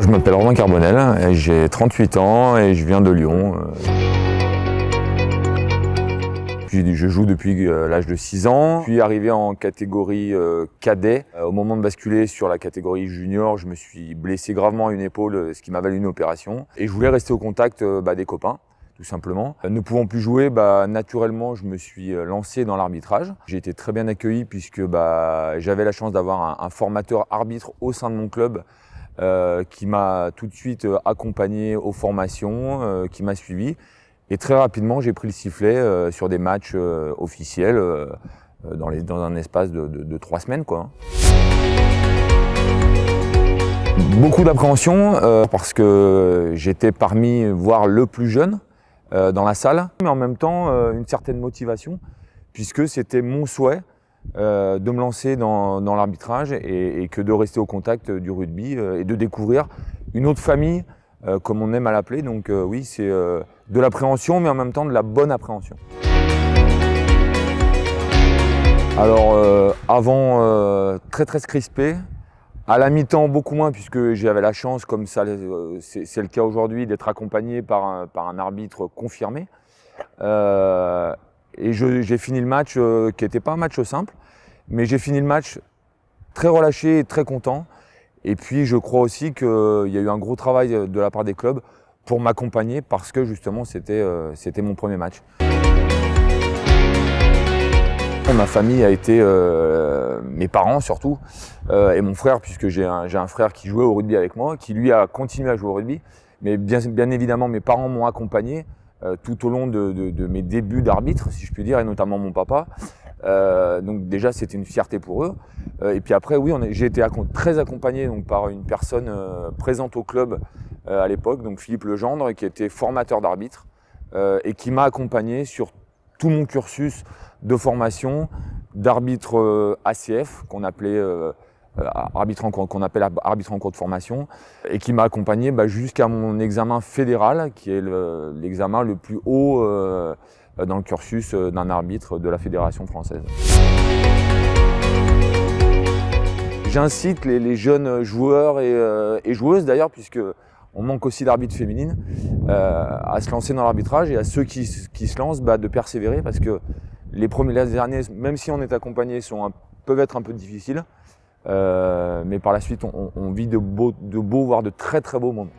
Je m'appelle Romain Carbonel, j'ai 38 ans et je viens de Lyon. Je joue depuis l'âge de 6 ans, puis arrivé en catégorie cadet. Au moment de basculer sur la catégorie junior, je me suis blessé gravement à une épaule, ce qui m'a valu une opération. Et je voulais rester au contact des copains, tout simplement. Ne pouvant plus jouer, naturellement, je me suis lancé dans l'arbitrage. J'ai été très bien accueilli puisque j'avais la chance d'avoir un formateur arbitre au sein de mon club qui m'a tout de suite accompagné aux formations, qui m'a suivi. Et très rapidement, j'ai pris le sifflet sur des matchs officiels dans un espace de 3 semaines, quoi. Beaucoup d'appréhension parce que j'étais parmi, voire le plus jeune dans la salle, mais en même temps une certaine motivation puisque c'était mon souhait de me lancer dans l'arbitrage et que de rester au contact du rugby et de découvrir une autre famille, comme on aime à l'appeler. Donc oui, c'est de l'appréhension, mais en même temps de la bonne appréhension. Alors avant, très crispé. À la mi-temps, beaucoup moins, puisque j'avais la chance, comme ça c'est le cas aujourd'hui, d'être accompagné par un arbitre confirmé. Et j'ai fini le match, qui n'était pas un match simple, mais j'ai fini le match très relâché et très content. Et puis je crois aussi qu'il y a eu un gros travail de la part des clubs pour m'accompagner parce que justement c'était mon premier match. Ma famille a été, mes parents surtout, et mon frère, puisque j'ai un frère qui jouait au rugby avec moi, qui lui a continué à jouer au rugby. Mais bien évidemment, mes parents m'ont accompagné tout au long de mes débuts d'arbitre, si je puis dire, et notamment mon papa. Donc déjà, c'était une fierté pour eux. Et puis après, oui, j'ai été très accompagné donc, par une personne présente au club à l'époque, donc Philippe Legendre, qui était formateur d'arbitre et qui m'a accompagné sur tout mon cursus de formation d'arbitre ACF, qu'on appelait arbitre en cours de formation, et qui m'a accompagné jusqu'à mon examen fédéral, qui est l'examen le plus haut dans le cursus d'un arbitre de la Fédération française. J'incite les jeunes joueurs et joueuses d'ailleurs, puisque on manque aussi d'arbitres féminines, à se lancer dans l'arbitrage et à ceux qui se lancent de persévérer, parce que les années, même si on est accompagné, peuvent être un peu difficiles, mais par la suite on vit de beaux, voire de très beaux moments.